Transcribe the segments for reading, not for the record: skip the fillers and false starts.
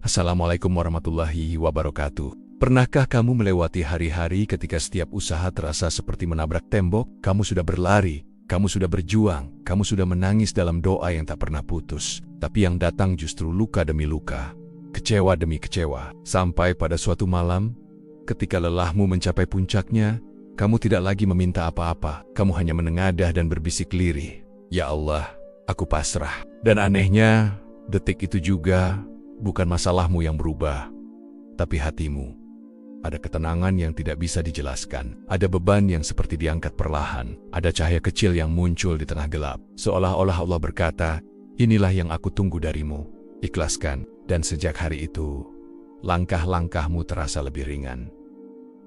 Assalamualaikum warahmatullahi wabarakatuh. Pernahkah kamu melewati hari-hari ketika setiap usaha terasa seperti menabrak tembok? Kamu sudah berlari, kamu sudah berjuang, kamu sudah menangis dalam doa yang tak pernah putus. Tapi yang datang justru luka demi luka, kecewa demi kecewa. Sampai pada suatu malam, ketika lelahmu mencapai puncaknya, kamu tidak lagi meminta apa-apa. Kamu hanya menengadah dan berbisik lirih, "Ya Allah, aku pasrah." Dan anehnya, detik itu juga bukan masalahmu yang berubah, tapi hatimu. Ada ketenangan yang tidak bisa dijelaskan. Ada beban yang seperti diangkat perlahan. Ada cahaya kecil yang muncul di tengah gelap. Seolah-olah Allah berkata, "Inilah yang aku tunggu darimu. Ikhlaskan." Dan sejak hari itu, langkah-langkahmu terasa lebih ringan.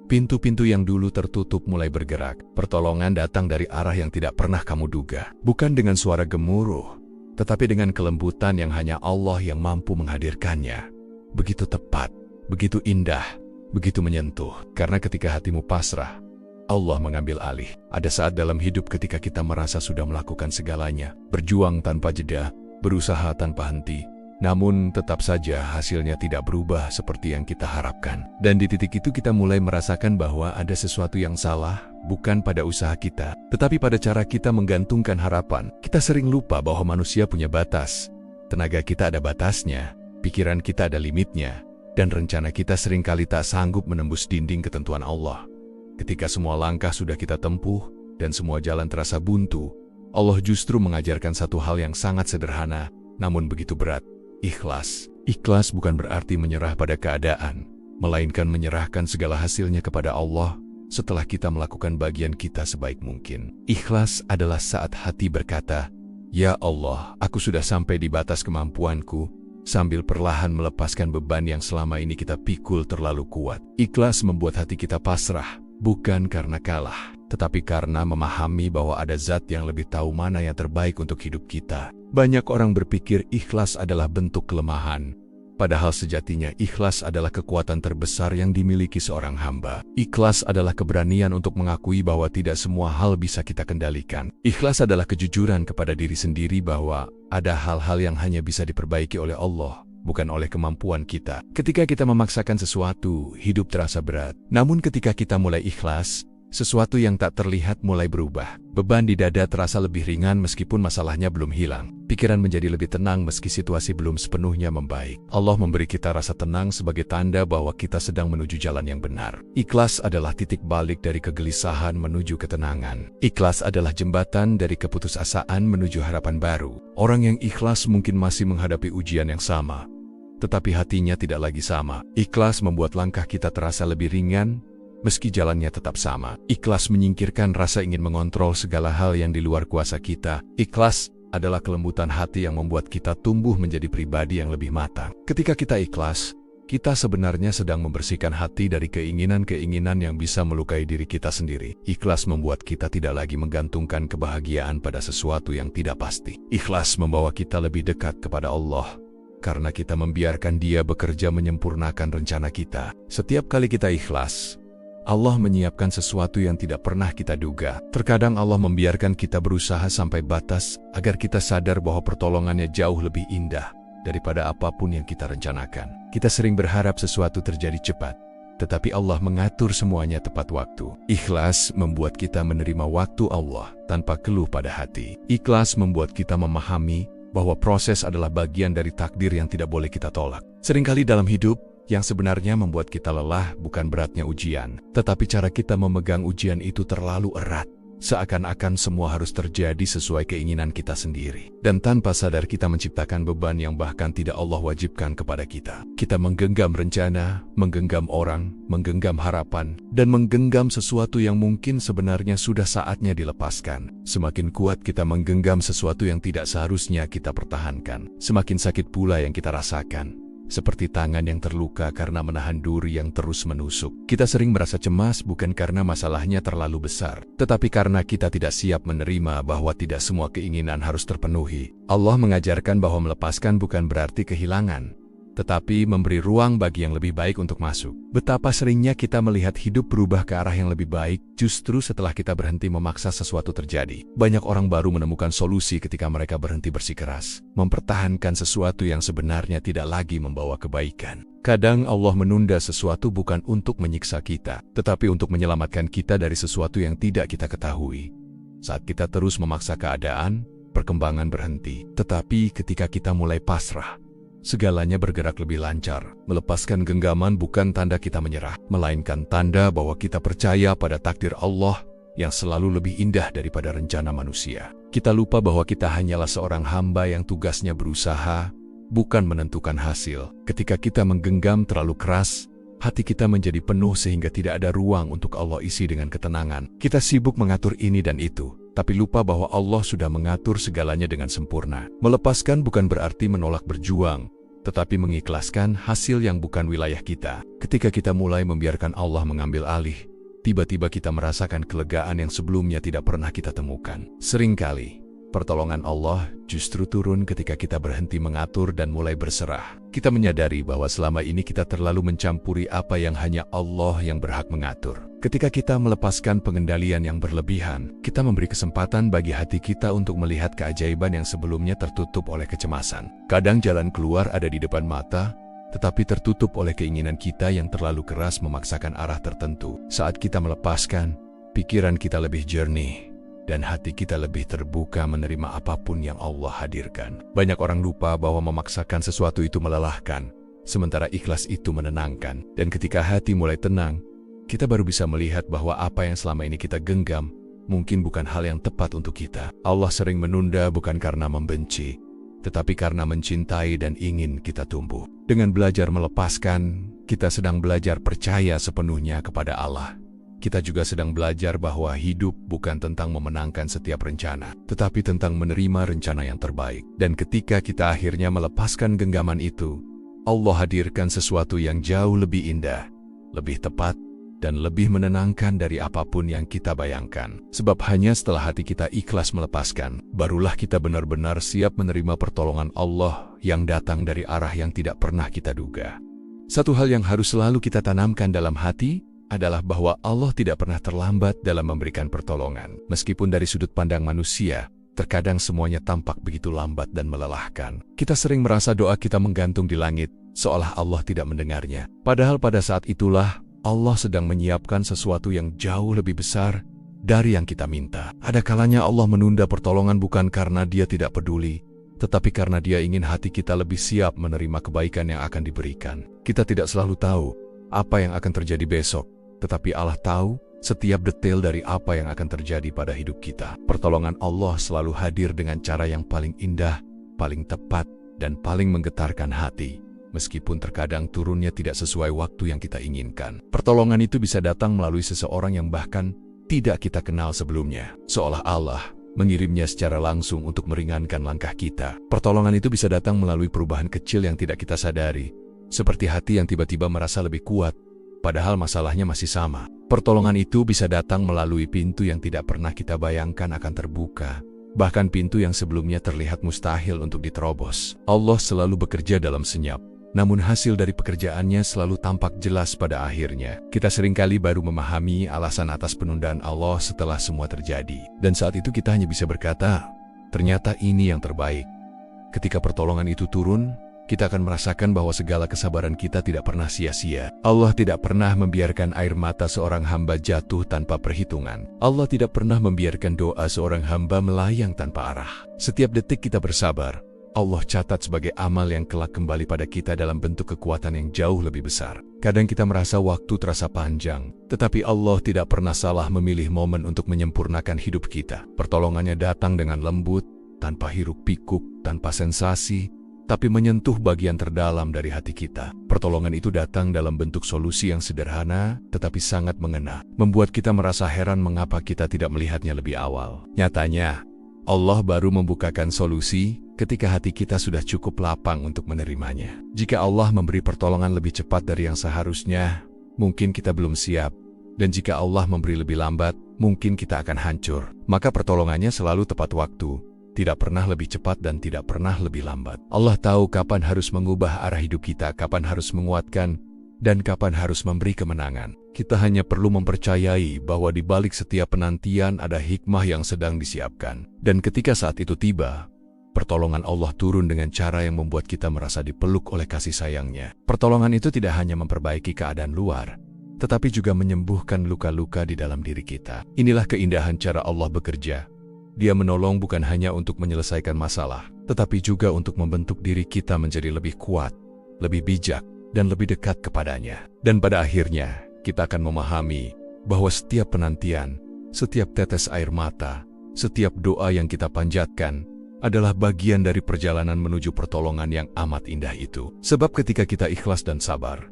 Pintu-pintu yang dulu tertutup mulai bergerak. Pertolongan datang dari arah yang tidak pernah kamu duga. Bukan dengan suara gemuruh, tetapi dengan kelembutan yang hanya Allah yang mampu menghadirkannya. Begitu tepat, begitu indah, begitu menyentuh. Karena ketika hatimu pasrah, Allah mengambil alih. Ada saat dalam hidup ketika kita merasa sudah melakukan segalanya, berjuang tanpa jeda, berusaha tanpa henti, namun tetap saja hasilnya tidak berubah seperti yang kita harapkan. Dan di titik itu kita mulai merasakan bahwa ada sesuatu yang salah, bukan pada usaha kita, tetapi pada cara kita menggantungkan harapan. Kita sering lupa bahwa manusia punya batas. Tenaga kita ada batasnya, pikiran kita ada limitnya, dan rencana kita seringkali tak sanggup menembus dinding ketentuan Allah. Ketika semua langkah sudah kita tempuh, dan semua jalan terasa buntu, Allah justru mengajarkan satu hal yang sangat sederhana, namun begitu berat. Ikhlas. Ikhlas bukan berarti menyerah pada keadaan, melainkan menyerahkan segala hasilnya kepada Allah setelah kita melakukan bagian kita sebaik mungkin. Ikhlas adalah saat hati berkata, "Ya Allah, aku sudah sampai di batas kemampuanku," sambil perlahan melepaskan beban yang selama ini kita pikul terlalu kuat. Ikhlas membuat hati kita pasrah, bukan karena kalah, tetapi karena memahami bahwa ada zat yang lebih tahu mana yang terbaik untuk hidup kita. Banyak orang berpikir ikhlas adalah bentuk kelemahan, padahal sejatinya ikhlas adalah kekuatan terbesar yang dimiliki seorang hamba. Ikhlas adalah keberanian untuk mengakui bahwa tidak semua hal bisa kita kendalikan. Ikhlas adalah kejujuran kepada diri sendiri bahwa ada hal-hal yang hanya bisa diperbaiki oleh Allah, bukan oleh kemampuan kita. Ketika kita memaksakan sesuatu, hidup terasa berat. Namun ketika kita mulai ikhlas, sesuatu yang tak terlihat mulai berubah. Beban di dada terasa lebih ringan meskipun masalahnya belum hilang. Pikiran menjadi lebih tenang meski situasi belum sepenuhnya membaik. Allah memberi kita rasa tenang sebagai tanda bahwa kita sedang menuju jalan yang benar. Ikhlas adalah titik balik dari kegelisahan menuju ketenangan. Ikhlas adalah jembatan dari keputusasaan menuju harapan baru. Orang yang ikhlas mungkin masih menghadapi ujian yang sama, tetapi hatinya tidak lagi sama. Ikhlas membuat langkah kita terasa lebih ringan, meski jalannya tetap sama. Ikhlas menyingkirkan rasa ingin mengontrol segala hal yang di luar kuasa kita. Ikhlas adalah kelembutan hati yang membuat kita tumbuh menjadi pribadi yang lebih matang. Ketika kita ikhlas, kita sebenarnya sedang membersihkan hati dari keinginan-keinginan yang bisa melukai diri kita sendiri. Ikhlas membuat kita tidak lagi menggantungkan kebahagiaan pada sesuatu yang tidak pasti. Ikhlas membawa kita lebih dekat kepada Allah, karena kita membiarkan Dia bekerja menyempurnakan rencana kita. Setiap kali kita ikhlas, Allah menyiapkan sesuatu yang tidak pernah kita duga. Terkadang Allah membiarkan kita berusaha sampai batas agar kita sadar bahwa pertolongannya jauh lebih indah daripada apapun yang kita rencanakan. Kita sering berharap sesuatu terjadi cepat, tetapi Allah mengatur semuanya tepat waktu. Ikhlas membuat kita menerima waktu Allah tanpa keluh pada hati. Ikhlas membuat kita memahami bahwa proses adalah bagian dari takdir yang tidak boleh kita tolak. Seringkali dalam hidup, yang sebenarnya membuat kita lelah bukan beratnya ujian, tetapi cara kita memegang ujian itu terlalu erat. Seakan-akan semua harus terjadi sesuai keinginan kita sendiri. Dan tanpa sadar kita menciptakan beban yang bahkan tidak Allah wajibkan kepada kita. Kita menggenggam rencana, menggenggam orang, menggenggam harapan, dan menggenggam sesuatu yang mungkin sebenarnya sudah saatnya dilepaskan. Semakin kuat kita menggenggam sesuatu yang tidak seharusnya kita pertahankan, semakin sakit pula yang kita rasakan. Seperti tangan yang terluka karena menahan duri yang terus menusuk. Kita sering merasa cemas bukan karena masalahnya terlalu besar, tetapi karena kita tidak siap menerima bahwa tidak semua keinginan harus terpenuhi. Allah mengajarkan bahwa melepaskan bukan berarti kehilangan, tetapi memberi ruang bagi yang lebih baik untuk masuk. Betapa seringnya kita melihat hidup berubah ke arah yang lebih baik justru setelah kita berhenti memaksa sesuatu terjadi. Banyak orang baru menemukan solusi ketika mereka berhenti bersikeras, mempertahankan sesuatu yang sebenarnya tidak lagi membawa kebaikan. Kadang Allah menunda sesuatu bukan untuk menyiksa kita, tetapi untuk menyelamatkan kita dari sesuatu yang tidak kita ketahui. Saat kita terus memaksa keadaan, perkembangan berhenti. Tetapi ketika kita mulai pasrah, segalanya bergerak lebih lancar. Melepaskan genggaman bukan tanda kita menyerah, melainkan tanda bahwa kita percaya pada takdir Allah yang selalu lebih indah daripada rencana manusia. Kita lupa bahwa kita hanyalah seorang hamba yang tugasnya berusaha, bukan menentukan hasil. Ketika kita menggenggam terlalu keras, hati kita menjadi penuh sehingga tidak ada ruang untuk Allah isi dengan ketenangan. Kita sibuk mengatur ini dan itu, tapi lupa bahwa Allah sudah mengatur segalanya dengan sempurna. Melepaskan bukan berarti menolak berjuang, tetapi mengikhlaskan hasil yang bukan wilayah kita. Ketika kita mulai membiarkan Allah mengambil alih, tiba-tiba kita merasakan kelegaan yang sebelumnya tidak pernah kita temukan. Seringkali, pertolongan Allah justru turun ketika kita berhenti mengatur dan mulai berserah. Kita menyadari bahwa selama ini kita terlalu mencampuri apa yang hanya Allah yang berhak mengatur. Ketika kita melepaskan pengendalian yang berlebihan, kita memberi kesempatan bagi hati kita untuk melihat keajaiban yang sebelumnya tertutup oleh kecemasan. Kadang jalan keluar ada di depan mata, tetapi tertutup oleh keinginan kita yang terlalu keras memaksakan arah tertentu. Saat kita melepaskan, pikiran kita lebih jernih, dan hati kita lebih terbuka menerima apapun yang Allah hadirkan. Banyak orang lupa bahwa memaksakan sesuatu itu melelahkan, sementara ikhlas itu menenangkan. Dan ketika hati mulai tenang, kita baru bisa melihat bahwa apa yang selama ini kita genggam mungkin bukan hal yang tepat untuk kita. Allah sering menunda bukan karena membenci, tetapi karena mencintai dan ingin kita tumbuh. Dengan belajar melepaskan, kita sedang belajar percaya sepenuhnya kepada Allah. Kita juga sedang belajar bahwa hidup bukan tentang memenangkan setiap rencana, tetapi tentang menerima rencana yang terbaik. Dan ketika kita akhirnya melepaskan genggaman itu, Allah hadirkan sesuatu yang jauh lebih indah, lebih tepat, dan lebih menenangkan dari apapun yang kita bayangkan. Sebab hanya setelah hati kita ikhlas melepaskan, barulah kita benar-benar siap menerima pertolongan Allah yang datang dari arah yang tidak pernah kita duga. Satu hal yang harus selalu kita tanamkan dalam hati adalah bahwa Allah tidak pernah terlambat dalam memberikan pertolongan. Meskipun dari sudut pandang manusia, terkadang semuanya tampak begitu lambat dan melelahkan. Kita sering merasa doa kita menggantung di langit, seolah Allah tidak mendengarnya. Padahal pada saat itulah, Allah sedang menyiapkan sesuatu yang jauh lebih besar dari yang kita minta. Ada kalanya Allah menunda pertolongan bukan karena Dia tidak peduli, tetapi karena Dia ingin hati kita lebih siap menerima kebaikan yang akan diberikan. Kita tidak selalu tahu apa yang akan terjadi besok, tetapi Allah tahu setiap detail dari apa yang akan terjadi pada hidup kita. Pertolongan Allah selalu hadir dengan cara yang paling indah, paling tepat, dan paling menggetarkan hati. Meskipun terkadang turunnya tidak sesuai waktu yang kita inginkan. Pertolongan itu bisa datang melalui seseorang yang bahkan tidak kita kenal sebelumnya. Seolah Allah mengirimnya secara langsung untuk meringankan langkah kita. Pertolongan itu bisa datang melalui perubahan kecil yang tidak kita sadari. Seperti hati yang tiba-tiba merasa lebih kuat, padahal masalahnya masih sama. Pertolongan itu bisa datang melalui pintu yang tidak pernah kita bayangkan akan terbuka. Bahkan pintu yang sebelumnya terlihat mustahil untuk diterobos. Allah selalu bekerja dalam senyap. Namun hasil dari pekerjaannya selalu tampak jelas pada akhirnya. Kita seringkali baru memahami alasan atas penundaan Allah setelah semua terjadi. Dan saat itu kita hanya bisa berkata, ternyata ini yang terbaik. Ketika pertolongan itu turun, kita akan merasakan bahwa segala kesabaran kita tidak pernah sia-sia. Allah tidak pernah membiarkan air mata seorang hamba jatuh tanpa perhitungan. Allah tidak pernah membiarkan doa seorang hamba melayang tanpa arah. Setiap detik kita bersabar, Allah catat sebagai amal yang kelak kembali pada kita dalam bentuk kekuatan yang jauh lebih besar. Kadang kita merasa waktu terasa panjang, tetapi Allah tidak pernah salah memilih momen untuk menyempurnakan hidup kita. Pertolongannya datang dengan lembut, tanpa hiruk-pikuk, tanpa sensasi, tapi menyentuh bagian terdalam dari hati kita. Pertolongan itu datang dalam bentuk solusi yang sederhana, tetapi sangat mengena, membuat kita merasa heran mengapa kita tidak melihatnya lebih awal. Nyatanya, Allah baru membukakan solusi ketika hati kita sudah cukup lapang untuk menerimanya. Jika Allah memberi pertolongan lebih cepat dari yang seharusnya, mungkin kita belum siap. Dan jika Allah memberi lebih lambat, mungkin kita akan hancur. Maka pertolongannya selalu tepat waktu, tidak pernah lebih cepat dan tidak pernah lebih lambat. Allah tahu kapan harus mengubah arah hidup kita, kapan harus menguatkan, dan kapan harus memberi kemenangan. Kita hanya perlu mempercayai bahwa di balik setiap penantian ada hikmah yang sedang disiapkan. Dan ketika saat itu tiba, pertolongan Allah turun dengan cara yang membuat kita merasa dipeluk oleh kasih sayangnya. Pertolongan itu tidak hanya memperbaiki keadaan luar, tetapi juga menyembuhkan luka-luka di dalam diri kita. Inilah keindahan cara Allah bekerja. Dia menolong bukan hanya untuk menyelesaikan masalah, tetapi juga untuk membentuk diri kita menjadi lebih kuat, lebih bijak, dan lebih dekat kepadanya. Dan pada akhirnya, kita akan memahami bahwa setiap penantian, setiap tetes air mata, setiap doa yang kita panjatkan adalah bagian dari perjalanan menuju pertolongan yang amat indah itu. Sebab ketika kita ikhlas dan sabar,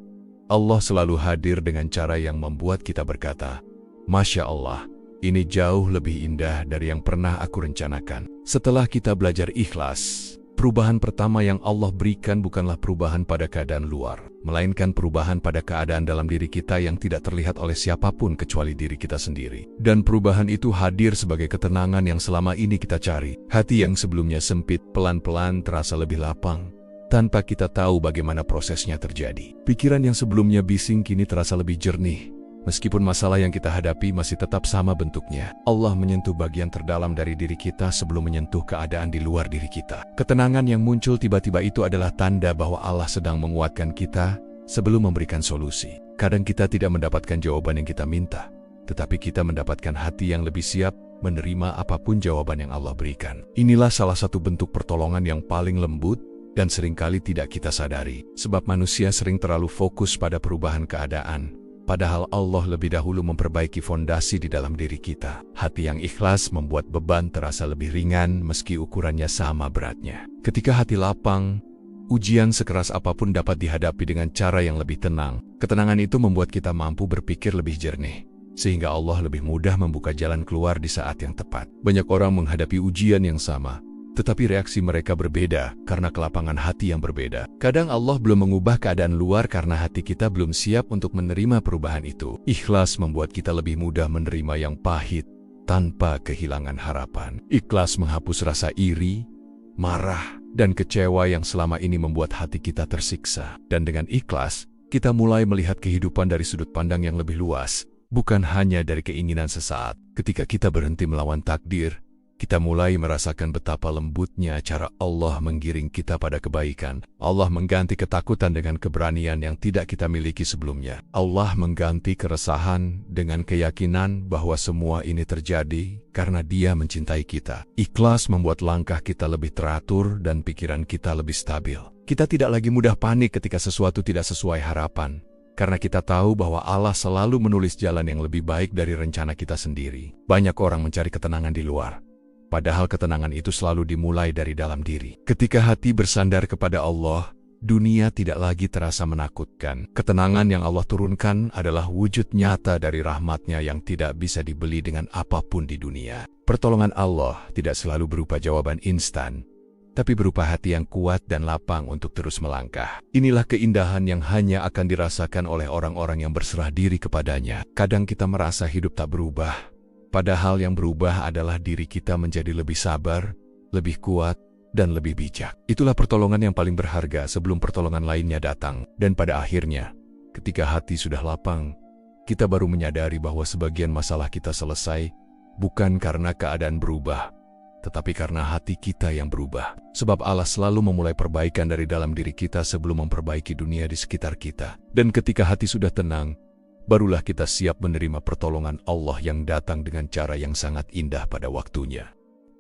Allah selalu hadir dengan cara yang membuat kita berkata, "Masya Allah, ini jauh lebih indah dari yang pernah aku rencanakan." Setelah kita belajar ikhlas, perubahan pertama yang Allah berikan bukanlah perubahan pada keadaan luar, melainkan perubahan pada keadaan dalam diri kita yang tidak terlihat oleh siapapun kecuali diri kita sendiri. Dan perubahan itu hadir sebagai ketenangan yang selama ini kita cari. Hati yang sebelumnya sempit pelan-pelan terasa lebih lapang, tanpa kita tahu bagaimana prosesnya terjadi. Pikiran yang sebelumnya bising kini terasa lebih jernih. Meskipun masalah yang kita hadapi masih tetap sama bentuknya, Allah menyentuh bagian terdalam dari diri kita sebelum menyentuh keadaan di luar diri kita. Ketenangan yang muncul tiba-tiba itu adalah tanda bahwa Allah sedang menguatkan kita sebelum memberikan solusi. Kadang kita tidak mendapatkan jawaban yang kita minta, tetapi kita mendapatkan hati yang lebih siap menerima apapun jawaban yang Allah berikan. Inilah salah satu bentuk pertolongan yang paling lembut dan seringkali tidak kita sadari, sebab manusia sering terlalu fokus pada perubahan keadaan, padahal Allah lebih dahulu memperbaiki fondasi di dalam diri kita. Hati yang ikhlas membuat beban terasa lebih ringan meski ukurannya sama beratnya. Ketika hati lapang, ujian sekeras apapun dapat dihadapi dengan cara yang lebih tenang. Ketenangan itu membuat kita mampu berpikir lebih jernih, sehingga Allah lebih mudah membuka jalan keluar di saat yang tepat. Banyak orang menghadapi ujian yang sama, tetapi reaksi mereka berbeda karena kelapangan hati yang berbeda. Kadang Allah belum mengubah keadaan luar karena hati kita belum siap untuk menerima perubahan itu. Ikhlas membuat kita lebih mudah menerima yang pahit tanpa kehilangan harapan. Ikhlas menghapus rasa iri, marah, dan kecewa yang selama ini membuat hati kita tersiksa. Dan dengan ikhlas, kita mulai melihat kehidupan dari sudut pandang yang lebih luas, bukan hanya dari keinginan sesaat. Ketika kita berhenti melawan takdir, kita mulai merasakan betapa lembutnya cara Allah menggiring kita pada kebaikan. Allah mengganti ketakutan dengan keberanian yang tidak kita miliki sebelumnya. Allah mengganti keresahan dengan keyakinan bahwa semua ini terjadi karena Dia mencintai kita. Ikhlas membuat langkah kita lebih teratur dan pikiran kita lebih stabil. Kita tidak lagi mudah panik ketika sesuatu tidak sesuai harapan, karena kita tahu bahwa Allah selalu menulis jalan yang lebih baik dari rencana kita sendiri. Banyak orang mencari ketenangan di luar, padahal ketenangan itu selalu dimulai dari dalam diri. Ketika hati bersandar kepada Allah, dunia tidak lagi terasa menakutkan. Ketenangan yang Allah turunkan adalah wujud nyata dari rahmat-Nya yang tidak bisa dibeli dengan apapun di dunia. Pertolongan Allah tidak selalu berupa jawaban instan, tapi berupa hati yang kuat dan lapang untuk terus melangkah. Inilah keindahan yang hanya akan dirasakan oleh orang-orang yang berserah diri kepadanya. Kadang kita merasa hidup tak berubah, padahal yang berubah adalah diri kita menjadi lebih sabar, lebih kuat, dan lebih bijak. Itulah pertolongan yang paling berharga sebelum pertolongan lainnya datang. Dan pada akhirnya, ketika hati sudah lapang, kita baru menyadari bahwa sebagian masalah kita selesai, bukan karena keadaan berubah, tetapi karena hati kita yang berubah. Sebab Allah selalu memulai perbaikan dari dalam diri kita sebelum memperbaiki dunia di sekitar kita. Dan ketika hati sudah tenang, barulah kita siap menerima pertolongan Allah yang datang dengan cara yang sangat indah pada waktunya.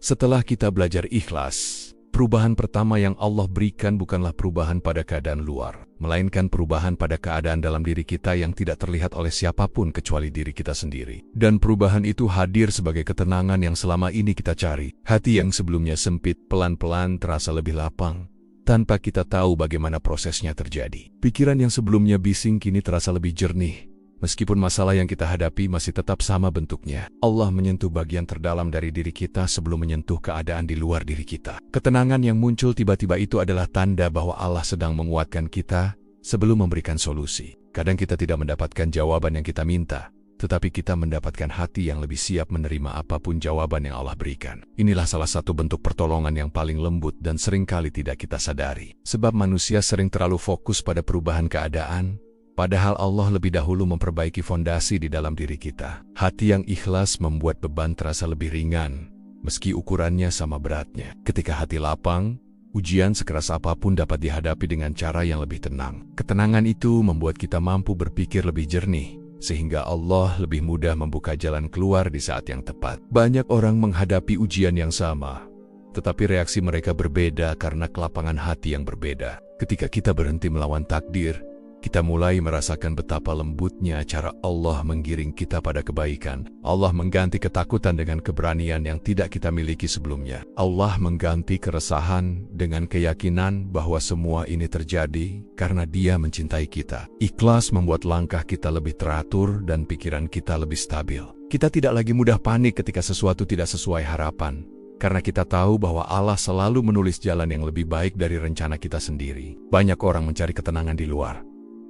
Setelah kita belajar ikhlas, perubahan pertama yang Allah berikan bukanlah perubahan pada keadaan luar, melainkan perubahan pada keadaan dalam diri kita yang tidak terlihat oleh siapapun kecuali diri kita sendiri. Dan perubahan itu hadir sebagai ketenangan yang selama ini kita cari. Hati yang sebelumnya sempit pelan-pelan terasa lebih lapang, tanpa kita tahu bagaimana prosesnya terjadi. Pikiran yang sebelumnya bising kini terasa lebih jernih. Meskipun masalah yang kita hadapi masih tetap sama bentuknya, Allah menyentuh bagian terdalam dari diri kita sebelum menyentuh keadaan di luar diri kita. Ketenangan yang muncul tiba-tiba itu adalah tanda bahwa Allah sedang menguatkan kita sebelum memberikan solusi. Kadang kita tidak mendapatkan jawaban yang kita minta, tetapi kita mendapatkan hati yang lebih siap menerima apapun jawaban yang Allah berikan. Inilah salah satu bentuk pertolongan yang paling lembut dan seringkali tidak kita sadari. Sebab manusia sering terlalu fokus pada perubahan keadaan, padahal Allah lebih dahulu memperbaiki fondasi di dalam diri kita. Hati yang ikhlas membuat beban terasa lebih ringan, meski ukurannya sama beratnya. Ketika hati lapang, ujian sekeras apapun dapat dihadapi dengan cara yang lebih tenang. Ketenangan itu membuat kita mampu berpikir lebih jernih, sehingga Allah lebih mudah membuka jalan keluar di saat yang tepat. Banyak orang menghadapi ujian yang sama, tetapi reaksi mereka berbeda karena kelapangan hati yang berbeda. Ketika kita berhenti melawan takdir, kita mulai merasakan betapa lembutnya cara Allah menggiring kita pada kebaikan. Allah mengganti ketakutan dengan keberanian yang tidak kita miliki sebelumnya. Allah mengganti keresahan dengan keyakinan bahwa semua ini terjadi karena Dia mencintai kita. Ikhlas membuat langkah kita lebih teratur dan pikiran kita lebih stabil. Kita tidak lagi mudah panik ketika sesuatu tidak sesuai harapan, karena kita tahu bahwa Allah selalu menulis jalan yang lebih baik dari rencana kita sendiri. Banyak orang mencari ketenangan di luar,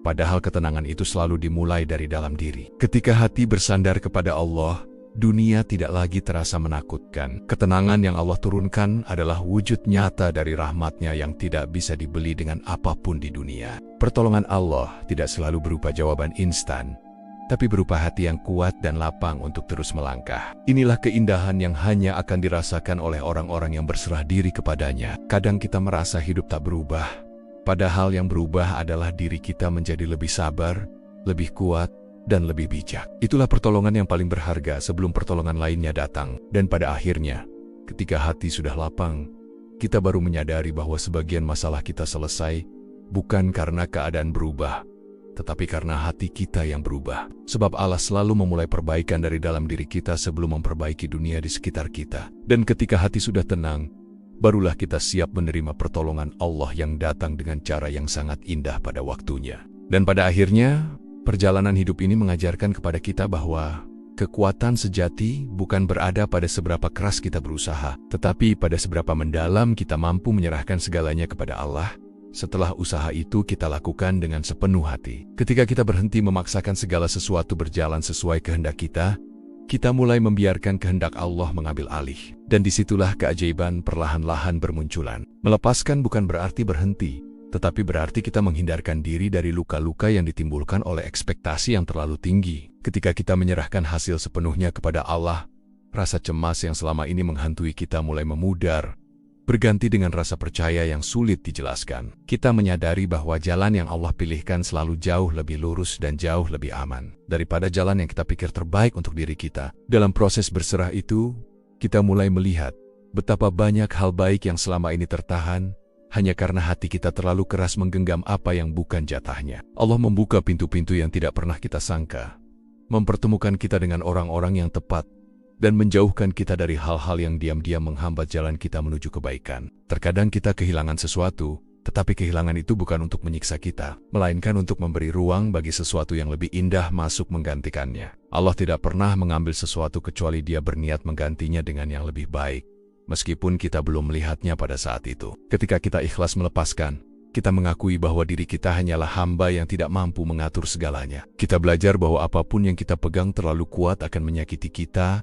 padahal ketenangan itu selalu dimulai dari dalam diri. Ketika hati bersandar kepada Allah, dunia tidak lagi terasa menakutkan. Ketenangan yang Allah turunkan adalah wujud nyata dari rahmat-Nya yang tidak bisa dibeli dengan apapun di dunia. Pertolongan Allah tidak selalu berupa jawaban instan, tapi berupa hati yang kuat dan lapang untuk terus melangkah. Inilah keindahan yang hanya akan dirasakan oleh orang-orang yang berserah diri kepadanya. Kadang kita merasa hidup tak berubah, padahal yang berubah adalah diri kita menjadi lebih sabar, lebih kuat, dan lebih bijak. Itulah pertolongan yang paling berharga sebelum pertolongan lainnya datang. Dan pada akhirnya, ketika hati sudah lapang, kita baru menyadari bahwa sebagian masalah kita selesai, bukan karena keadaan berubah, tetapi karena hati kita yang berubah. Sebab Allah selalu memulai perbaikan dari dalam diri kita sebelum memperbaiki dunia di sekitar kita. Dan ketika hati sudah tenang, barulah kita siap menerima pertolongan Allah yang datang dengan cara yang sangat indah pada waktunya. Dan pada akhirnya, perjalanan hidup ini mengajarkan kepada kita bahwa kekuatan sejati bukan berada pada seberapa keras kita berusaha, tetapi pada seberapa mendalam kita mampu menyerahkan segalanya kepada Allah. Setelah usaha itu kita lakukan dengan sepenuh hati. Ketika kita berhenti memaksakan segala sesuatu berjalan sesuai kehendak kita mulai membiarkan kehendak Allah mengambil alih. Dan disitulah keajaiban perlahan-lahan bermunculan. Melepaskan bukan berarti berhenti, tetapi berarti kita menghindarkan diri dari luka-luka yang ditimbulkan oleh ekspektasi yang terlalu tinggi. Ketika kita menyerahkan hasil sepenuhnya kepada Allah, rasa cemas yang selama ini menghantui kita mulai memudar, berganti dengan rasa percaya yang sulit dijelaskan. Kita menyadari bahwa jalan yang Allah pilihkan selalu jauh lebih lurus dan jauh lebih aman daripada jalan yang kita pikir terbaik untuk diri kita. Dalam proses berserah itu, kita mulai melihat betapa banyak hal baik yang selama ini tertahan hanya karena hati kita terlalu keras menggenggam apa yang bukan jatahnya. Allah membuka pintu-pintu yang tidak pernah kita sangka, mempertemukan kita dengan orang-orang yang tepat, dan menjauhkan kita dari hal-hal yang diam-diam menghambat jalan kita menuju kebaikan. Terkadang kita kehilangan sesuatu, tetapi kehilangan itu bukan untuk menyiksa kita, melainkan untuk memberi ruang bagi sesuatu yang lebih indah masuk menggantikannya. Allah tidak pernah mengambil sesuatu kecuali Dia berniat menggantinya dengan yang lebih baik, meskipun kita belum melihatnya pada saat itu. Ketika kita ikhlas melepaskan, kita mengakui bahwa diri kita hanyalah hamba yang tidak mampu mengatur segalanya. Kita belajar bahwa apapun yang kita pegang terlalu kuat akan menyakiti kita,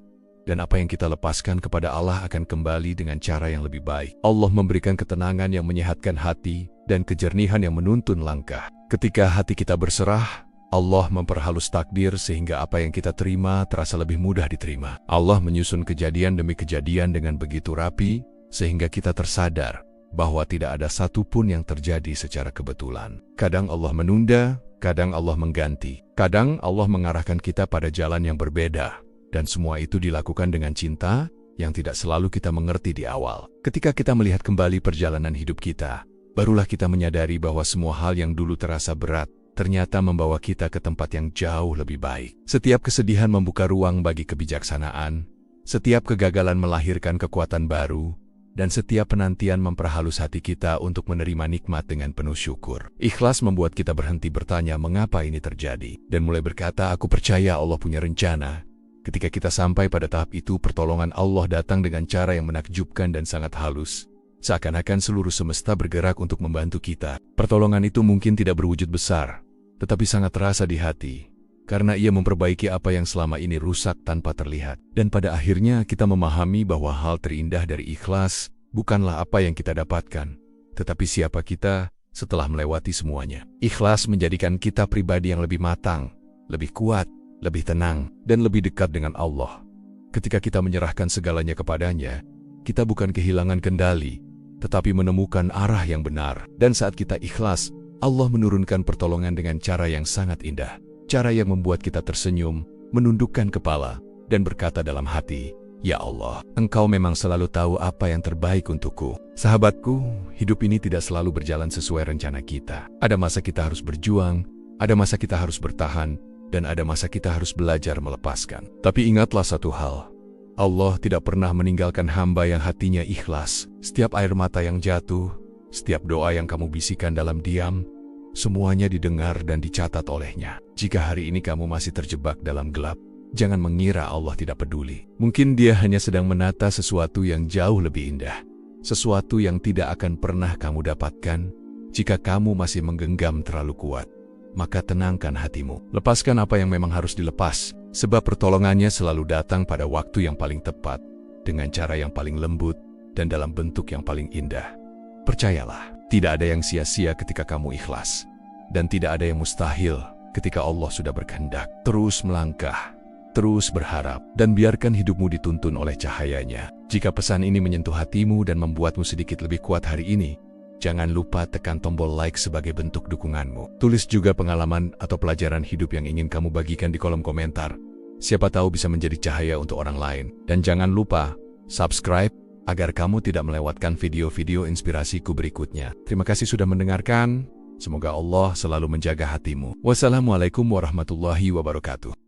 dan apa yang kita lepaskan kepada Allah akan kembali dengan cara yang lebih baik. Allah memberikan ketenangan yang menyehatkan hati dan kejernihan yang menuntun langkah. Ketika hati kita berserah, Allah memperhalus takdir sehingga apa yang kita terima terasa lebih mudah diterima. Allah menyusun kejadian demi kejadian dengan begitu rapi, sehingga kita tersadar bahwa tidak ada satupun yang terjadi secara kebetulan. Kadang Allah menunda, kadang Allah mengganti, kadang Allah mengarahkan kita pada jalan yang berbeda. Dan semua itu dilakukan dengan cinta yang tidak selalu kita mengerti di awal. Ketika kita melihat kembali perjalanan hidup kita, barulah kita menyadari bahwa semua hal yang dulu terasa berat, ternyata membawa kita ke tempat yang jauh lebih baik. Setiap kesedihan membuka ruang bagi kebijaksanaan, setiap kegagalan melahirkan kekuatan baru, dan setiap penantian memperhalus hati kita untuk menerima nikmat dengan penuh syukur. Ikhlas membuat kita berhenti bertanya mengapa ini terjadi, dan mulai berkata, aku percaya Allah punya rencana. Ketika kita sampai pada tahap itu, pertolongan Allah datang dengan cara yang menakjubkan dan sangat halus. Seakan-akan seluruh semesta bergerak untuk membantu kita. Pertolongan itu mungkin tidak berwujud besar, tetapi sangat terasa di hati. karena Ia memperbaiki apa yang selama ini rusak tanpa terlihat. Dan pada akhirnya kita memahami bahwa hal terindah dari ikhlas bukanlah apa yang kita dapatkan, tetapi siapa kita setelah melewati semuanya. Ikhlas menjadikan kita pribadi yang lebih matang, lebih kuat, lebih tenang, dan lebih dekat dengan Allah. Ketika kita menyerahkan segalanya kepadanya, kita bukan kehilangan kendali, tetapi menemukan arah yang benar. Dan saat kita ikhlas, Allah menurunkan pertolongan dengan cara yang sangat indah. Cara yang membuat kita tersenyum, menundukkan kepala, dan berkata dalam hati, "Ya Allah, Engkau memang selalu tahu apa yang terbaik untukku." Sahabatku, hidup ini tidak selalu berjalan sesuai rencana kita. Ada masa kita harus berjuang, ada masa kita harus bertahan, dan ada masa kita harus belajar melepaskan. Tapi ingatlah satu hal, Allah tidak pernah meninggalkan hamba yang hatinya ikhlas. Setiap air mata yang jatuh, setiap doa yang kamu bisikan dalam diam, semuanya didengar dan dicatat olehnya. Jika hari ini kamu masih terjebak dalam gelap, jangan mengira Allah tidak peduli. Mungkin Dia hanya sedang menata sesuatu yang jauh lebih indah. Sesuatu yang tidak akan pernah kamu dapatkan jika kamu masih menggenggam terlalu kuat. Maka tenangkan hatimu. Lepaskan apa yang memang harus dilepas, sebab pertolongannya selalu datang pada waktu yang paling tepat, dengan cara yang paling lembut, dan dalam bentuk yang paling indah. Percayalah, tidak ada yang sia-sia ketika kamu ikhlas. Dan tidak ada yang mustahil ketika Allah sudah berkehendak. Terus melangkah, terus berharap, dan biarkan hidupmu dituntun oleh cahayanya. Jika pesan ini menyentuh hatimu dan membuatmu sedikit lebih kuat hari ini, jangan lupa tekan tombol like sebagai bentuk dukunganmu. Tulis juga pengalaman atau pelajaran hidup yang ingin kamu bagikan di kolom komentar. Siapa tahu bisa menjadi cahaya untuk orang lain. Dan jangan lupa subscribe agar kamu tidak melewatkan video-video inspirasiku berikutnya. Terima kasih sudah mendengarkan. Semoga Allah selalu menjaga hatimu. Wassalamualaikum warahmatullahi wabarakatuh.